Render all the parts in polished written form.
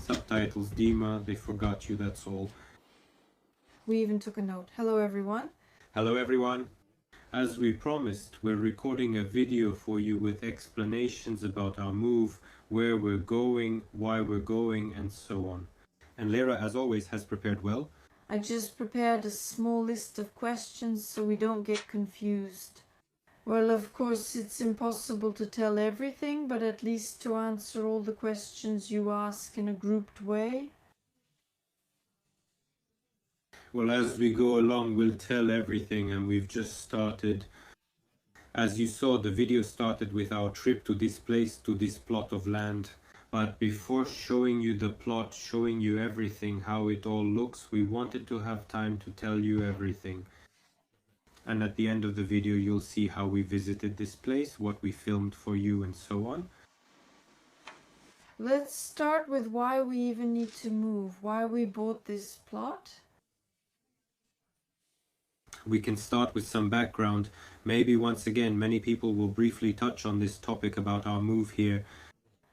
Subtitles, Dima, they forgot you, that's all. We even took a note. Hello everyone. Hello everyone. As we promised, we're recording a video for you with explanations about our move, where we're going, why we're going, and so on. And Lera, as always, has prepared well. I just prepared a small list of questions so we don't get confused. Well, of course, it's impossible to tell everything, but at least to answer all the questions you ask in a grouped way. Well, as we go along, we'll tell everything, and we've just started. As you saw, the video started with our trip to this place, to this plot of land. But before showing you the plot, showing you everything, how it all looks, we wanted to have time to tell you everything. And at the end of the video, you'll see how we visited this place, what we filmed for you, and so on. Let's start with why we even need to move, why we bought this plot. We can start with some background. Maybe once again, many people will briefly touch on this topic about our move here.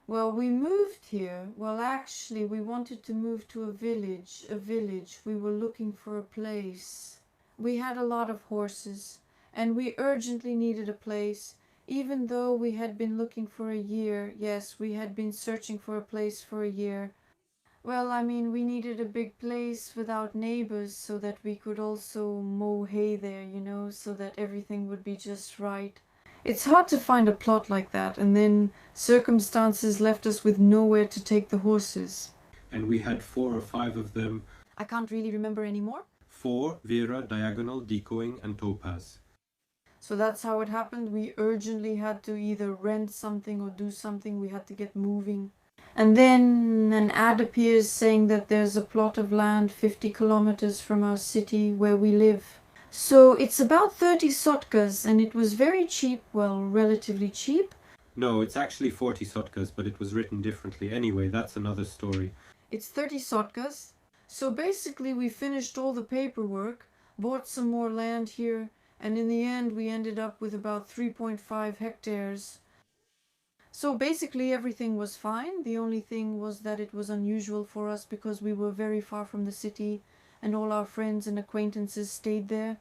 Well, we moved here. Well, actually, we wanted to move to a village. We were looking for a place. We had a lot of horses, and we urgently needed a place, even though we had been looking for a year. Yes, we had been searching for a place for a year. Well, I mean, we needed a big place without neighbors so that we could also mow hay there, you know, so that everything would be just right. It's hard to find a plot like that, and then circumstances left us with nowhere to take the horses. And we had 4 or 5 of them. I can't really remember anymore. 4, Vera, Diagonal, Decoying, and Topaz. So that's how it happened. We urgently had to either rent something or do something. We had to get moving. And then an ad appears saying that there's a plot of land 50 kilometers from our city where we live. So it's about 30 sotkas, and it was very cheap, well, relatively cheap. No, it's actually 40 sotkas, but it was written differently. Anyway, that's another story. It's 30 sotkas. So basically we finished all the paperwork, bought some more land here, and in the end we ended up with about 3.5 hectares. So basically everything was fine. The only thing was that it was unusual for us because we were very far from the city and all our friends and acquaintances stayed there.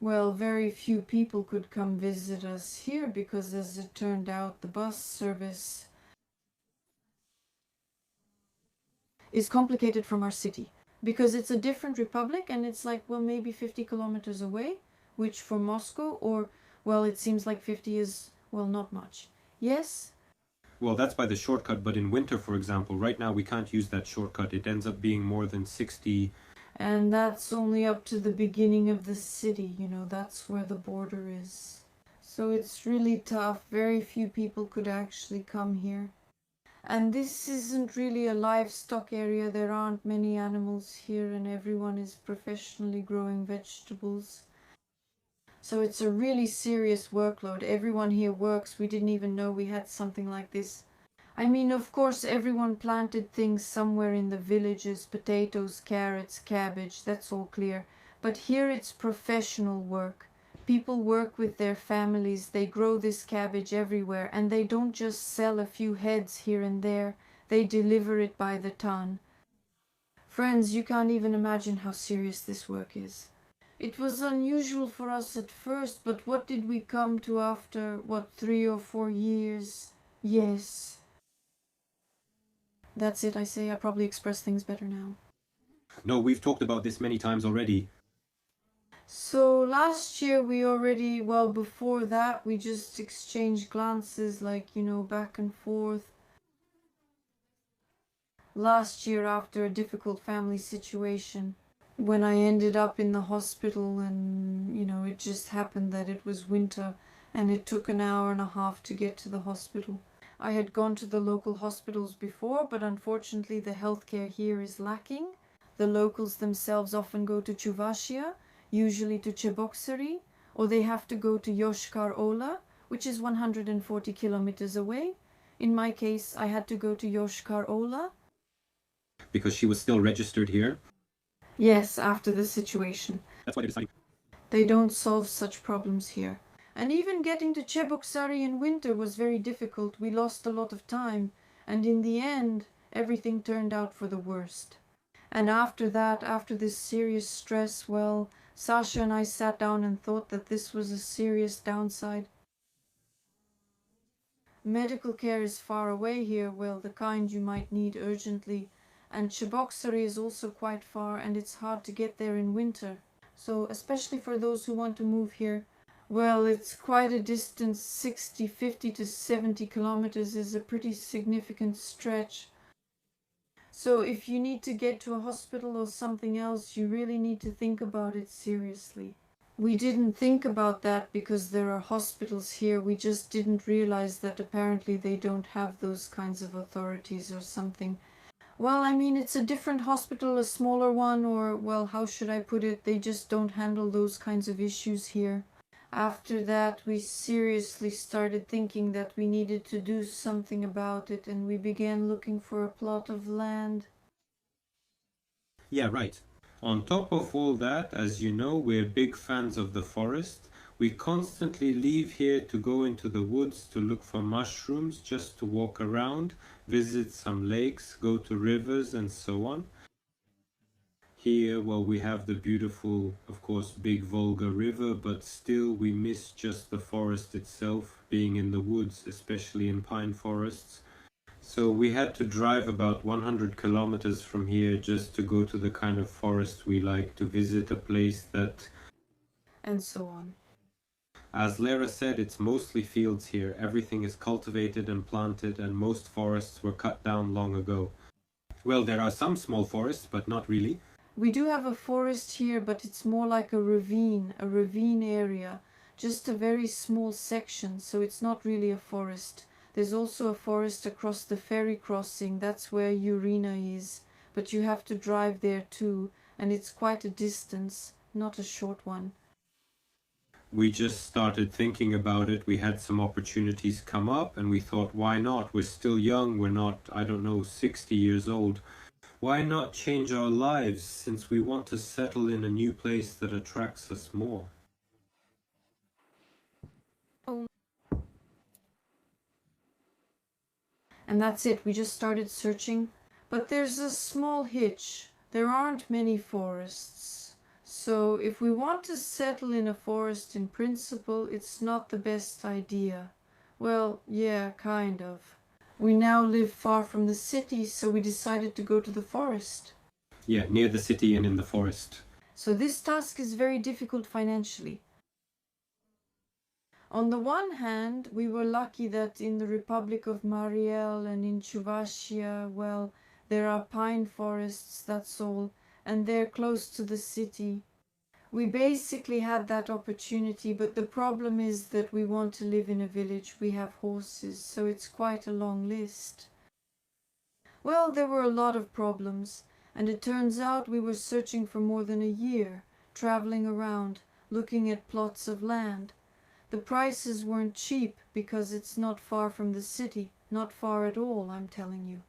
Well, very few people could come visit us here because, as it turned out, the bus service is complicated from our city because it's a different republic and it's like, well, maybe 50 kilometers away, which for Moscow, or, well, it seems like 50 is, well, not much. Yes? Well, that's by the shortcut, but in winter, for example, right now we can't use that shortcut. It ends up being more than 60. And that's only up to the beginning of the city, you know, that's where the border is. So it's really tough. Very few people could actually come here. And this isn't really a livestock area. There aren't many animals here and everyone is professionally growing vegetables. So it's a really serious workload. Everyone here works. We didn't even know we had something like this. I mean, of course, everyone planted things somewhere in the villages, potatoes, carrots, cabbage, that's all clear. But here it's professional work. People work with their families, they grow this cabbage everywhere, and they don't just sell a few heads here and there, they deliver it by the ton. Friends, you can't even imagine how serious this work is. It was unusual for us at first, but what did we come to after, 3 or 4 years? Yes. That's it, I say. I probably express things better now. No, we've talked about this many times already. So last year we already, well, before that we just exchanged glances, like, you know, back and forth. Last year, after a difficult family situation, when I ended up in the hospital and, you know, it just happened that it was winter and it took an hour and a half to get to the hospital. I had gone to the local hospitals before, but unfortunately the healthcare here is lacking. The locals themselves often go to Chuvashia, usually to Cheboksary, or they have to go to Yoshkar Ola, which is 140 kilometers away. In my case, I had to go to Yoshkar Ola. Because she was still registered here? Yes, after the situation. That's why they decided. They don't solve such problems here. And even getting to Cheboksary in winter was very difficult. We lost a lot of time. And in the end, everything turned out for the worst. And after that, after this serious stress, well, Sasha and I sat down and thought that this was a serious downside. Medical care is far away here, well, the kind you might need urgently, and Cheboksary is also quite far and it's hard to get there in winter. So, especially for those who want to move here, well, it's quite a distance. 60, 50 to 70 kilometers is a pretty significant stretch. So if you need to get to a hospital or something else, you really need to think about it seriously. We didn't think about that because there are hospitals here. We just didn't realize that apparently they don't have those kinds of authorities or something. Well, I mean, it's a different hospital, a smaller one, or, well, how should I put it? They just don't handle those kinds of issues here. After that, we seriously started thinking that we needed to do something about it, and we began looking for a plot of land. Yeah, right. On top of all that, as you know, we're big fans of the forest. We constantly leave here to go into the woods to look for mushrooms, just to walk around, visit some lakes, go to rivers, and so on. Here, well, we have the beautiful, of course, big Volga River, but still we miss just the forest itself, being in the woods, especially in pine forests. So we had to drive about 100 kilometers from here just to go to the kind of forest we like, to visit a place that, And so on. as Lara said, it's mostly fields here. Everything is cultivated and planted, and most forests were cut down long ago. Well, there are some small forests, but not really. We do have a forest here, but it's more like a ravine area, just a very small section, so it's not really a forest. There's also a forest across the ferry crossing, that's where Urina is, but you have to drive there too, and it's quite a distance, not a short one. We just started thinking about it. We had some opportunities come up, and we thought, why not? We're still young, we're not, I don't know, 60 years old. Why not change our lives, since we want to settle in a new place that attracts us more? And that's it, we just started searching. But there's a small hitch. There aren't many forests. So if we want to settle in a forest in principle, it's not the best idea. Well, yeah, kind of. We now live far from the city, so we decided to go to the forest. Yeah, near the city and in the forest. So this task is very difficult financially. On the one hand, we were lucky that in the Republic of Mariel and in Chuvashia, well, there are pine forests, that's all, and they're close to the city. We basically had that opportunity, but the problem is that we want to live in a village. We have horses, so it's quite a long list. Well, there were a lot of problems, and it turns out we were searching for more than a year, traveling around, looking at plots of land. The prices weren't cheap because it's not far from the city, not far at all, I'm telling you.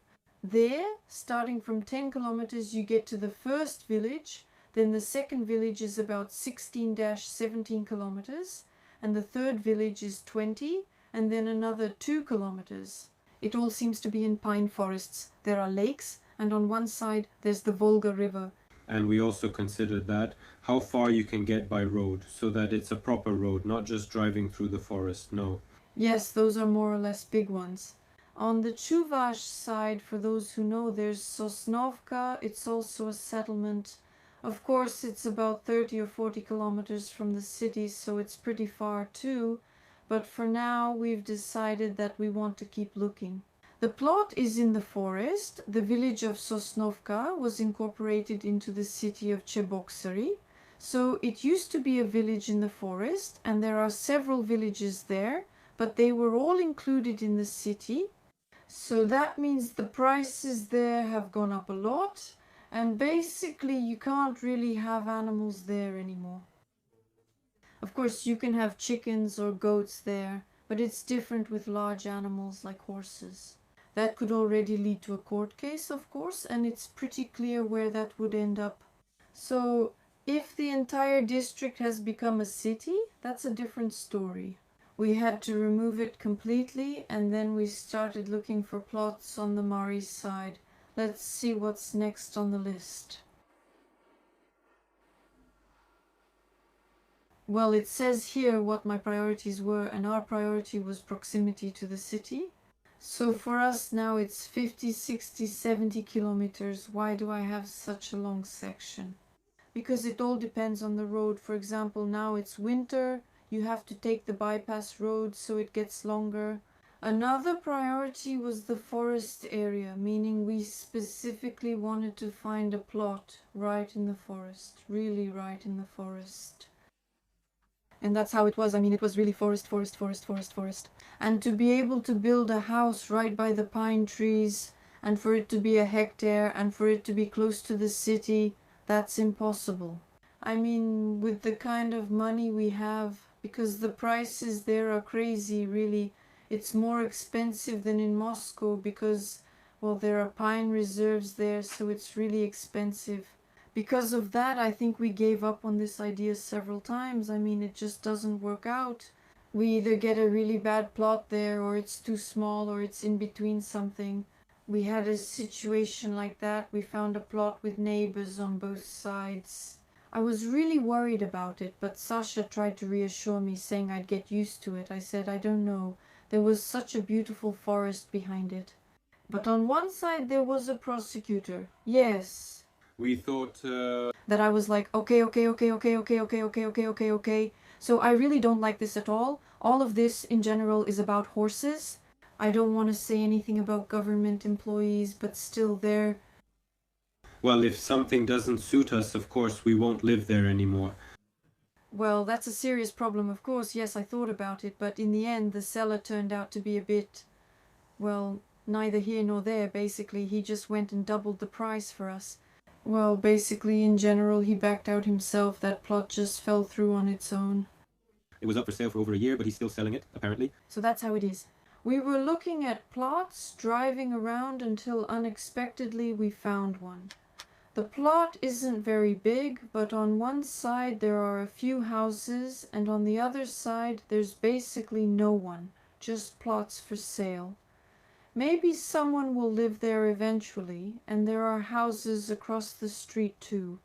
There, starting from 10 kilometers, you get to the first village. Then the second village is about 16-17 kilometers, and the third village is 20, and then another 2 kilometers. It all seems to be in pine forests. There are lakes, and on one side there's the Volga River. And we also considered that, how far you can get by road, so that it's a proper road, not just driving through the forest, no. Yes, those are more or less big ones. On the Chuvash side, for those who know, there's Sosnovka. It's also a settlement. Of course, it's about 30 or 40 kilometers from the city, so it's pretty far too. But for now, we've decided that we want to keep looking. The plot is in the forest. The village of Sosnovka was incorporated into the city of Cheboksary. So it used to be a village in the forest, and there are several villages there, but they were all included in the city. So that means the prices there have gone up a lot. And basically, you can't really have animals there anymore. Of course, you can have chickens or goats there, but it's different with large animals like horses. That could already lead to a court case, of course, and it's pretty clear where that would end up. So, if the entire district has become a city, that's a different story. We had to remove it completely, and then we started looking for plots on the Mari side. Let's see what's next on the list. Well, it says here what my priorities were, and our priority was proximity to the city. So for us now it's 50, 60, 70 kilometers. Why do I have such a long section? Because it all depends on the road. For example, now it's winter, you have to take the bypass road, so it gets longer. Another priority was the forest area, meaning we specifically wanted to find a plot right in the forest, really right in the forest. And that's how it was. I mean, it was really forest, forest, forest, forest, forest. And to be able to build a house right by the pine trees, and for it to be a hectare, and for it to be close to the city, that's impossible. I mean, with the kind of money we have, because the prices there are crazy, really. It's more expensive than in Moscow because, well, there are pine reserves there, so it's really expensive. Because of that, I think we gave up on this idea several times. I mean, it just doesn't work out. We either get a really bad plot there, or it's too small, or it's in between something. We had a situation like that. We found a plot with neighbors on both sides. I was really worried about it, but Sasha tried to reassure me, saying I'd get used to it. I said, I don't know. There was such a beautiful forest behind it. But on one side there was a prosecutor. Yes. We thought That I was like, okay. So I really don't like this at all. All of this in general is about horses. I don't want to say anything about government employees, but still they're... well, if something doesn't suit us, of course we won't live there anymore. Well, that's a serious problem, of course. Yes, I thought about it, but in the end the seller turned out to be a bit, well, neither here nor there. Basically, he just went and doubled the price for us. Well, basically, in general, he backed out himself. That plot just fell through on its own. It was up for sale for over a year, but he's still selling it, apparently. So that's how it is. We were looking at plots, driving around, until unexpectedly we found one. The plot isn't very big, but on one side there are a few houses, and on the other side there's basically no one, just plots for sale. Maybe someone will live there eventually, and there are houses across the street too.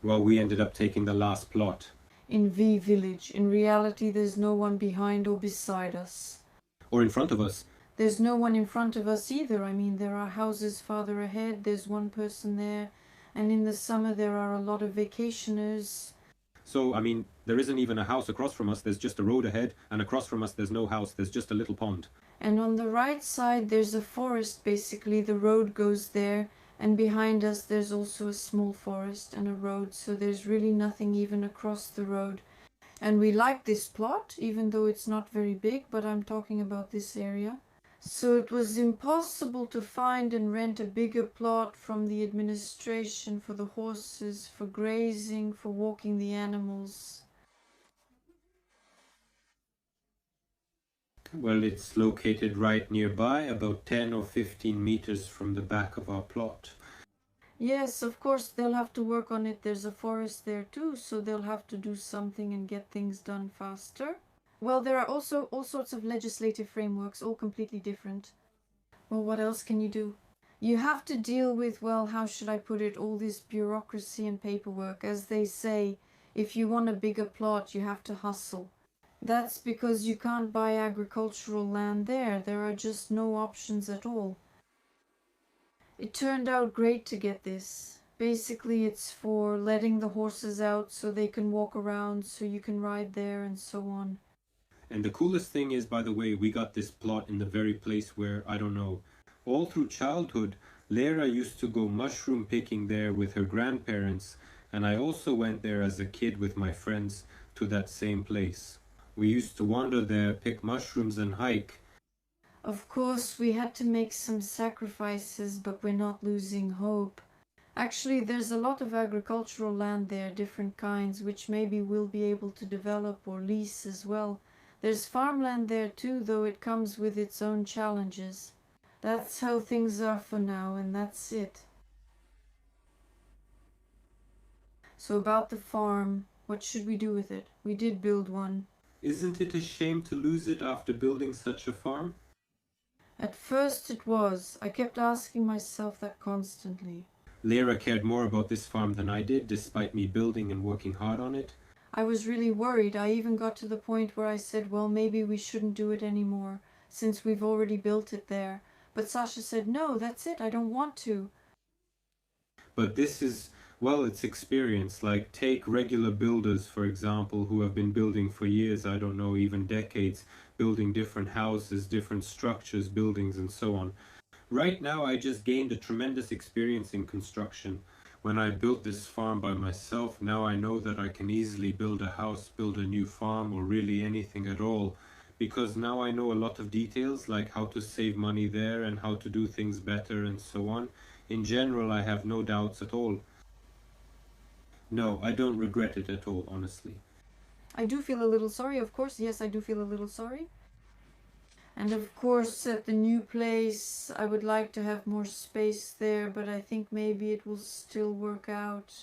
Well, we ended up taking the last plot. In V Village. In reality, there's no one behind or beside us. Or in front of us. There's no one in front of us either. I mean, there are houses farther ahead, there's one person there, and in the summer there are a lot of vacationers. So, I mean, there isn't even a house across from us, there's just a road ahead, and across from us there's no house, there's just a little pond. And on the right side there's a forest, basically. The road goes there, and behind us there's also a small forest and a road, so there's really nothing even across the road. And we like this plot, even though it's not very big, but I'm talking about this area. So it was impossible to find and rent a bigger plot from the administration for the horses, for grazing, for walking the animals. Well, it's located right nearby, about 10 or 15 meters from the back of our plot. Yes, of course, they'll have to work on it. There's a forest there too, so they'll have to do something and get things done faster. Well, there are also all sorts of legislative frameworks, all completely different. Well, what else can you do? You have to deal with, well, how should I put it, all this bureaucracy and paperwork. As they say, if you want a bigger plot, you have to hustle. That's because you can't buy agricultural land there. There are just no options at all. It turned out great to get this. Basically, it's for letting the horses out so they can walk around, so you can ride there and so on. And the coolest thing is, by the way, we got this plot in the very place where, I don't know, all through childhood, Lera used to go mushroom picking there with her grandparents, and I also went there as a kid with my friends to that same place. We used to wander there, pick mushrooms and hike. Of course, we had to make some sacrifices, but we're not losing hope. Actually, there's a lot of agricultural land there, different kinds, which maybe we'll be able to develop or lease as well. There's farmland there too, though it comes with its own challenges. That's how things are for now, and that's it. So about the farm, what should we do with it? We did build one. Isn't it a shame to lose it after building such a farm? At first it was. I kept asking myself that constantly. Lyra cared more about this farm than I did, despite me building and working hard on it. I was really worried. I even got to the point where I said, well, maybe we shouldn't do it anymore, since we've already built it there. But Sasha said, no, that's it, I don't want to. But this is, well, it's experience. Like, take regular builders, for example, who have been building for years, I don't know, even decades, building different houses, different structures, buildings, and so on. Right now, I just gained a tremendous experience in construction. When I built this farm by myself, now I know that I can easily build a house, build a new farm, or really anything at all. Because now I know a lot of details, like how to save money there and how to do things better and so on. In general, I have no doubts at all. No, I don't regret it at all, honestly. I do feel a little sorry, of course. Yes, I do feel a little sorry. And of course, at the new place, I would like to have more space there, but I think maybe it will still work out.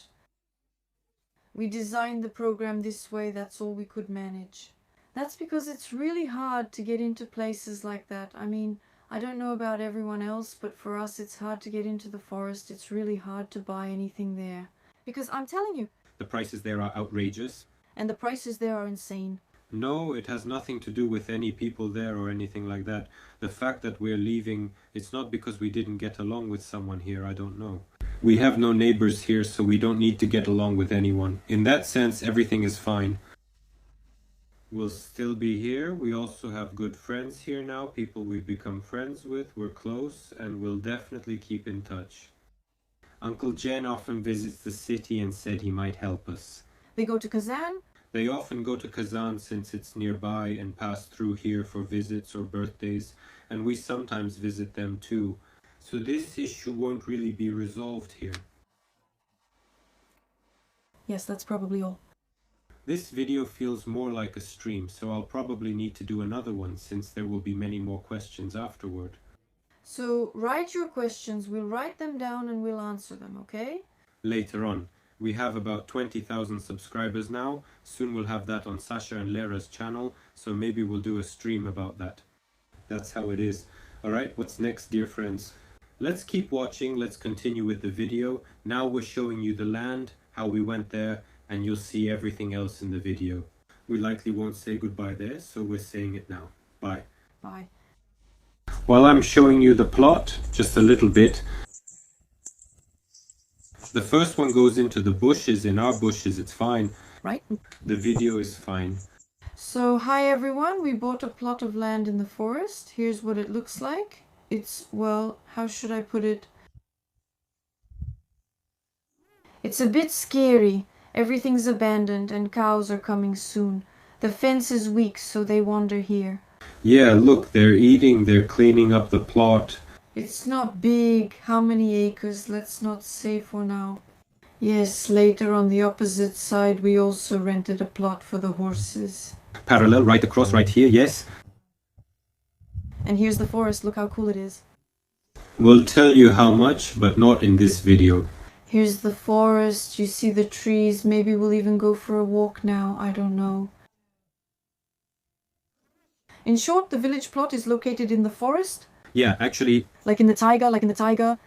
We designed the program this way, that's all we could manage. That's because it's really hard to get into places like that. I mean, I don't know about everyone else, but for us it's hard to get into the forest. It's really hard to buy anything there. Because I'm telling you, The prices there are outrageous. and the prices there are insane. No, it has nothing to do with any people there or anything like that. The fact that we're leaving, it's not because we didn't get along with someone here, I don't know. We have no neighbors here, so we don't need to get along with anyone. In that sense, everything is fine. We'll still be here. We also have good friends here now, people we've become friends with, we're close, and we'll definitely keep in touch. Uncle Jen often visits the city and said he might help us. They go to Kazan. They often go to Kazan since it's nearby and pass through here for visits or birthdays, and we sometimes visit them too. So this issue won't really be resolved here. Yes, that's probably all. This video feels more like a stream, so I'll probably need to do another one since there will be many more questions afterward. So write your questions, we'll write them down and we'll answer them, okay? Later on. We have about 20,000 subscribers now. Soon we'll have that on Sasha and Lera's channel, so maybe we'll do a stream about that. That's how it is. Alright, what's next, dear friends? Let's keep watching, let's continue with the video. Now we're showing you the land, how we went there, and you'll see everything else in the video. We likely won't say goodbye there, so we're saying it now. Bye. Bye. While I'm showing you the plot, just a little bit, the first one goes into the bushes. In our bushes, it's fine. Right? The video is fine. So, hi everyone, we bought a plot of land in the forest. Here's what it looks like. It's, well, how should I put it? It's a bit scary. Everything's abandoned and cows are coming soon. The fence is weak, so they wander here. Yeah, look, they're eating, they're cleaning up the plot. It's not big. How many acres? Let's not say for now. Yes, later on the opposite side we also rented a plot for the horses. Parallel, right across, right here, yes. And here's the forest, look how cool it is. We'll tell you how much, but not in this video. Here's the forest, you see the trees, maybe we'll even go for a walk now, I don't know. In short, the village plot is located in the forest. Yeah, actually, Like in the taiga.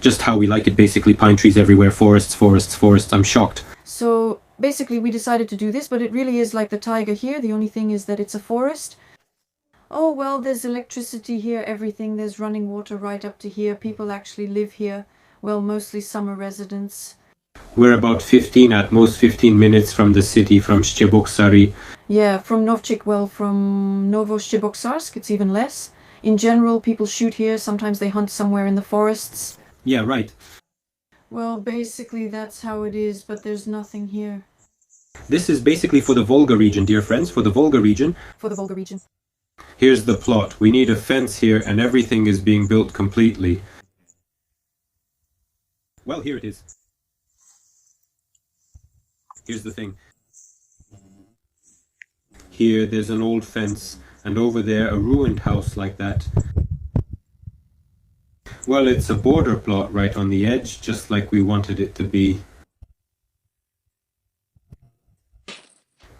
just how we like it, basically. Pine trees everywhere, forests, forests, forests. I'm shocked. So basically we decided to do this, but it really is like the taiga here. The only thing is that it's a forest. Oh well, there's electricity here, everything. There's running water right up to here. People actually live here. Well, mostly summer residents. We're about 15, at most 15 minutes from the city, from Szczeboksary. Yeah, from from Novoshcheboksarsk, it's even less. In general, people shoot here. Sometimes they hunt somewhere in the forests. Yeah, right. Well, basically that's how it is, but there's nothing here. This is basically for the Volga region, dear friends, for the Volga region. For the Volga region. Here's the plot. We need a fence here and everything is being built completely. Well, here it is. Here's the thing. Here there's an old fence, and over there a ruined house like that. Well, it's a border plot right on the edge, just like we wanted it to be.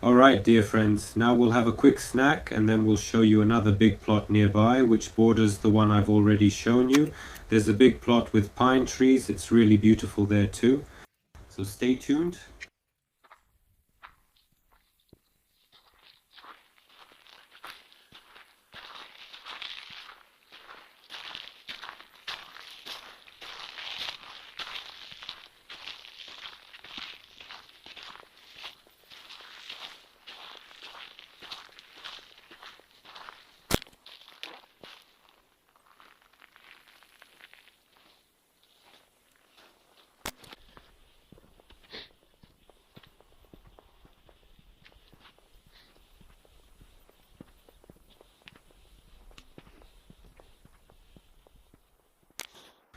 Alright, dear friends, now we'll have a quick snack and then we'll show you another big plot nearby which borders the one I've already shown you. There's a big plot with pine trees, it's really beautiful there too. So stay tuned.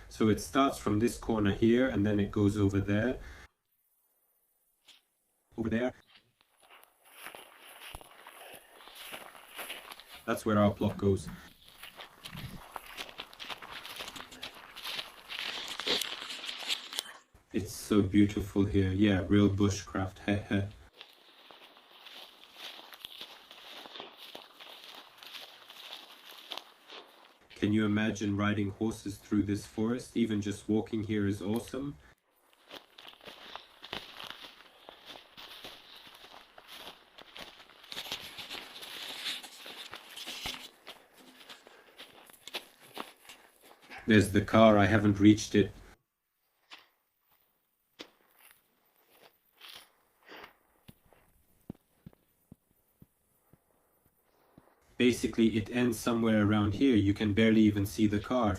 So it starts from this corner here and then it goes over there. Over there. That's where our plot goes. It's so beautiful here. Yeah, real bushcraft. Heh. Can you imagine riding horses through this forest? Even just walking here is awesome. There's the car, I haven't reached it. Basically, it ends somewhere around here. You can barely even see the car.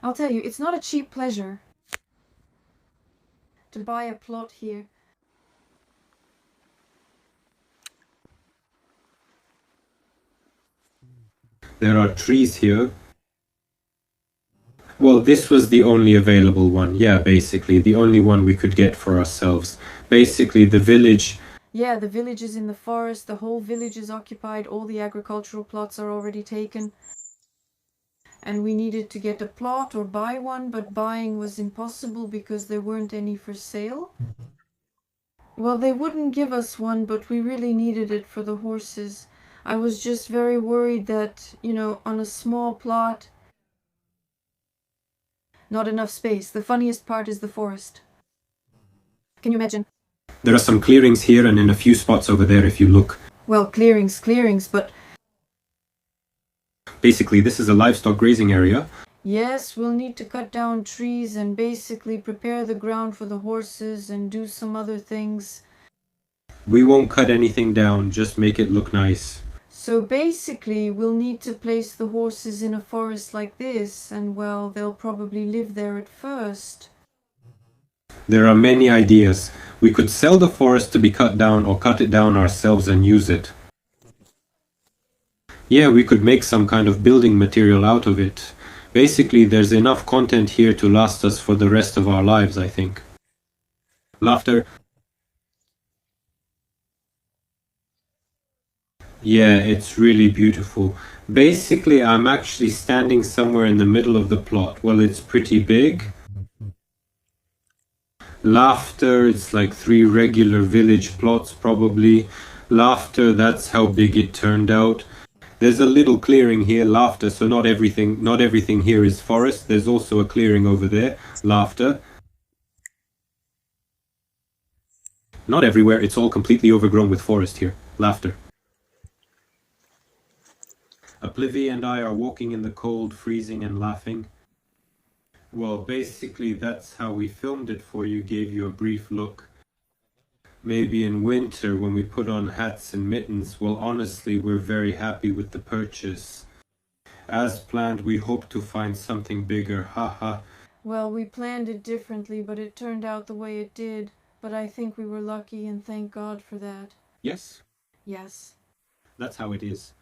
I'll tell you, it's not a cheap pleasure to buy a plot here. There are trees here. Well, this was the only available one. Yeah, basically, the only one we could get for ourselves. Basically, the village... Yeah, the village is in the forest, the whole village is occupied, all the agricultural plots are already taken. And we needed to get a plot or buy one, but buying was impossible because there weren't any for sale. Well, they wouldn't give us one, but we really needed it for the horses. I was just very worried that, on a small plot, not enough space. The funniest part is the forest. Can you imagine? There are some clearings here and in a few spots over there if you look. Well, clearings, but... Basically, this is a livestock grazing area. Yes, we'll need to cut down trees and basically prepare the ground for the horses and do some other things. We won't cut anything down, just make it look nice. So basically, we'll need to place the horses in a forest like this, and well, they'll probably live there at first. There are many ideas. We could sell the forest to be cut down or cut it down ourselves and use it. Yeah, we could make some kind of building material out of it. Basically, there's enough content here to last us for the rest of our lives, I think. Laughter. Yeah, it's really beautiful. Basically, I'm actually standing somewhere in the middle of the plot. Well, it's pretty big. Laughter, it's like 3 regular village plots probably. Laughter, that's how big it turned out. There's a little clearing here, Laughter, so not everything here is forest. There's also a clearing over there, Laughter. Not everywhere, it's all completely overgrown with forest here, Laughter. Oblivion and I are walking in the cold, freezing and laughing. Well, basically that's how we filmed it for you, gave you a brief look. Maybe in winter when we put on hats and mittens, well honestly we're very happy with the purchase. As planned, we hope to find something bigger, haha. Well, we planned it differently, but it turned out the way it did. But I think we were lucky and thank God for that. Yes, Yes. that's how it is.